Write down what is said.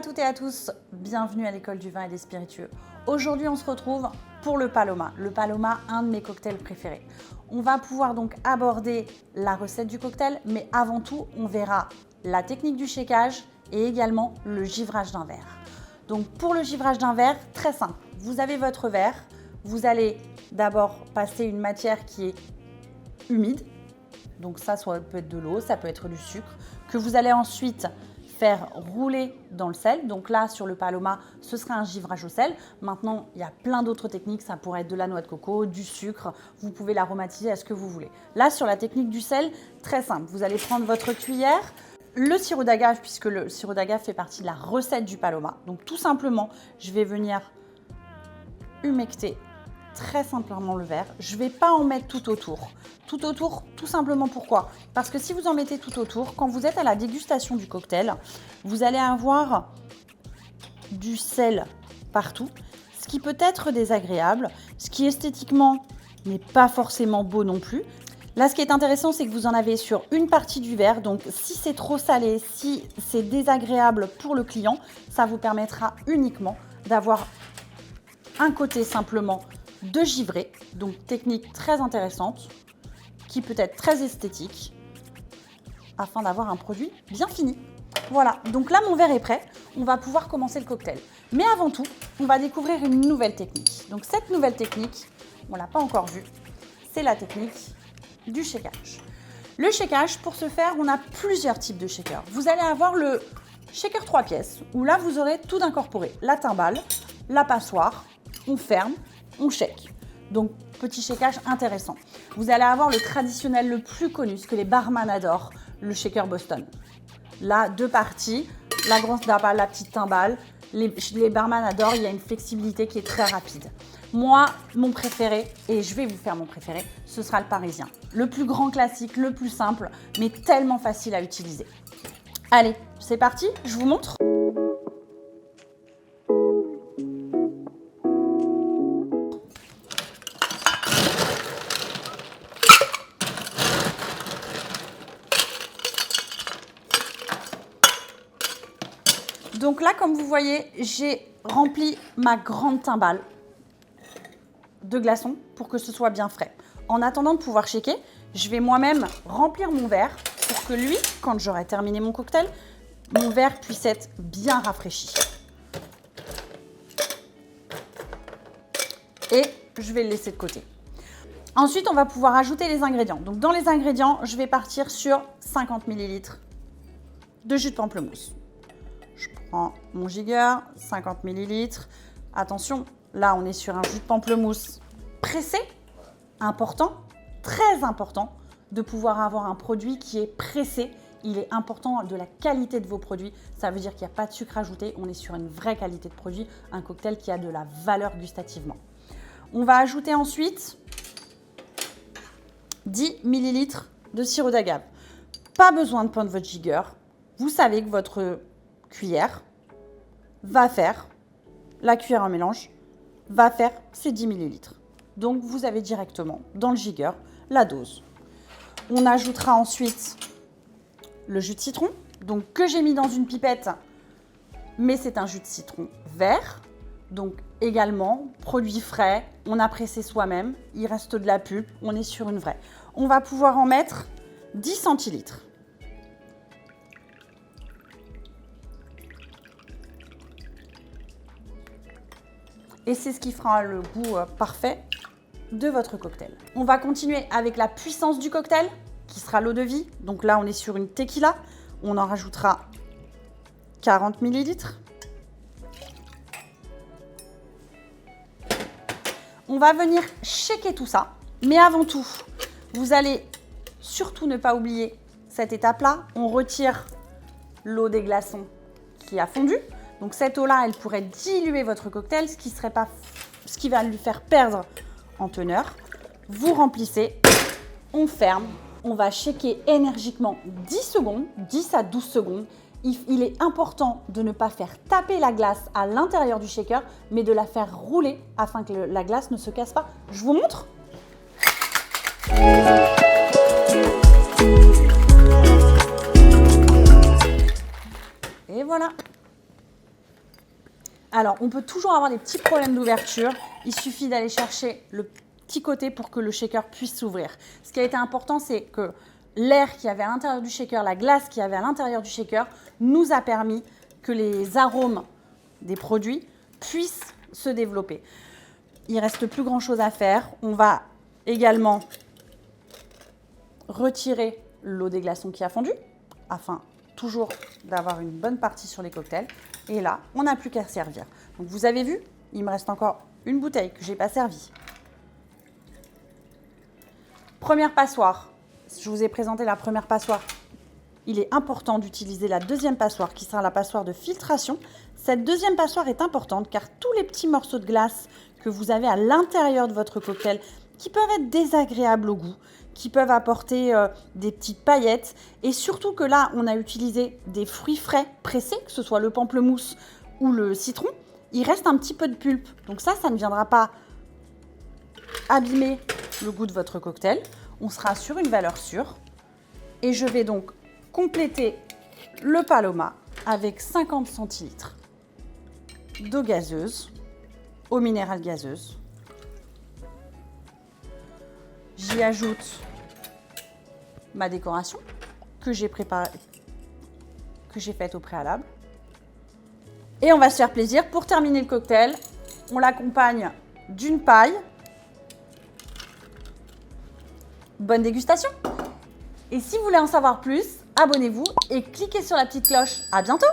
toutes et à tous, bienvenue à l'école du vin et des spiritueux. Aujourd'hui, on se retrouve pour le Paloma. Le Paloma, un de mes cocktails préférés. On va pouvoir donc aborder la recette du cocktail, mais avant tout, on verra la technique du shakeage et également le givrage d'un verre. Donc pour le givrage d'un verre, très simple. Vous avez votre verre, vous allez d'abord passer une matière qui est humide. Donc ça peut être de l'eau, ça peut être du sucre, que vous allez ensuite faire rouler dans le sel. Donc là, sur le Paloma, ce sera un givrage au sel. Maintenant, il y a plein d'autres techniques. Ça pourrait être de la noix de coco, du sucre. Vous pouvez l'aromatiser à ce que vous voulez. Là, sur la technique du sel, très simple. Vous allez prendre votre cuillère, le sirop d'agave, puisque le sirop d'agave fait partie de la recette du Paloma. Donc tout simplement, je vais venir humecter très simplement le verre. Je ne vais pas en mettre tout autour. Tout autour, tout simplement pourquoi? Parce que si vous en mettez tout autour, quand vous êtes à la dégustation du cocktail, vous allez avoir du sel partout, ce qui peut être désagréable, ce qui esthétiquement n'est pas forcément beau non plus. Là, ce qui est intéressant, c'est que vous en avez sur une partie du verre. Donc, si c'est trop salé, si c'est désagréable pour le client, ça vous permettra uniquement d'avoir un côté simplement de givré, donc technique très intéressante, qui peut être très esthétique, afin d'avoir un produit bien fini. Voilà, donc là mon verre est prêt, on va pouvoir commencer le cocktail. Mais avant tout, on va découvrir une nouvelle technique. Donc cette nouvelle technique, on ne l'a pas encore vue, c'est la technique du shakeage. Le shakeage, pour ce faire, on a plusieurs types de shakers. Vous allez avoir le shaker 3 pièces, où là vous aurez tout incorporé, la timbale, la passoire, on ferme, on shake. Donc, petit shakeage intéressant. Vous allez avoir le traditionnel le plus connu, ce que les barman adorent, le shaker Boston. Là, deux parties, la grosse timbale, la petite timbale. Les barman adorent, il y a une flexibilité qui est très rapide. Moi, mon préféré, et je vais vous faire mon préféré, ce sera le parisien. Le plus grand classique, le plus simple, mais tellement facile à utiliser. Allez, c'est parti, je vous montre. Donc là, comme vous voyez, j'ai rempli ma grande timbale de glaçons pour que ce soit bien frais. En attendant de pouvoir shaker, je vais moi-même remplir mon verre pour que lui, quand j'aurai terminé mon cocktail, mon verre puisse être bien rafraîchi. Et je vais le laisser de côté. Ensuite, on va pouvoir ajouter les ingrédients. Donc dans les ingrédients, je vais partir sur 50 ml de jus de pamplemousse. Je prends mon jigger, 50 ml. Attention, là, on est sur un jus de pamplemousse pressé. Important, très important, de pouvoir avoir un produit qui est pressé. Il est important de la qualité de vos produits. Ça veut dire qu'il n'y a pas de sucre ajouté. On est sur une vraie qualité de produit, un cocktail qui a de la valeur gustativement. On va ajouter ensuite 10 ml de sirop d'agave. Pas besoin de prendre votre jigger. Vous savez que votre cuillère va faire, la cuillère en mélange, va faire ces 10 ml. Donc, vous avez directement dans le jigger la dose. On ajoutera ensuite le jus de citron, donc que j'ai mis dans une pipette, mais c'est un jus de citron vert. Donc, également, produit frais, on a pressé soi-même, il reste de la pulpe, on est sur une vraie. On va pouvoir en mettre 10 centilitres. Et c'est ce qui fera le goût parfait de votre cocktail. On va continuer avec la puissance du cocktail, qui sera l'eau de vie. Donc là, on est sur une tequila. On en rajoutera 40 ml. On va venir shaker tout ça. Mais avant tout, vous allez surtout ne pas oublier cette étape-là. On retire l'eau des glaçons qui a fondu. Donc cette eau-là, elle pourrait diluer votre cocktail, ce qui va lui faire perdre en teneur. Vous remplissez, on ferme, on va shaker énergiquement 10 secondes, 10 à 12 secondes. Il est important de ne pas faire taper la glace à l'intérieur du shaker, mais de la faire rouler afin que la glace ne se casse pas. Je vous montre. Et voilà. Alors, on peut toujours avoir des petits problèmes d'ouverture. Il suffit d'aller chercher le petit côté pour que le shaker puisse s'ouvrir. Ce qui a été important, c'est que l'air qui avait à l'intérieur du shaker, la glace qui avait à l'intérieur du shaker, nous a permis que les arômes des produits puissent se développer. Il ne reste plus grand-chose à faire. On va également retirer l'eau des glaçons qui a fondu, afin toujours d'avoir une bonne partie sur les cocktails. Et là, on n'a plus qu'à servir. Donc vous avez vu, il me reste encore une bouteille que je n'ai pas servie. Première passoire. Je vous ai présenté la première passoire. Il est important d'utiliser la deuxième passoire qui sera la passoire de filtration. Cette deuxième passoire est importante car tous les petits morceaux de glace que vous avez à l'intérieur de votre cocktail qui peuvent être désagréables au goût, qui peuvent apporter des petites paillettes et surtout que là, on a utilisé des fruits frais pressés, que ce soit le pamplemousse ou le citron, il reste un petit peu de pulpe. Donc ça ne viendra pas abîmer le goût de votre cocktail. On sera sur une valeur sûre. Et je vais donc compléter le Paloma avec 50 centilitres d'eau gazeuse, eau minérale gazeuse. J'y ajoute ma décoration que j'ai préparée, que j'ai faite au préalable. Et on va se faire plaisir. Pour terminer le cocktail, on l'accompagne d'une paille. Bonne dégustation! Et si vous voulez en savoir plus, abonnez-vous et cliquez sur la petite cloche. À bientôt!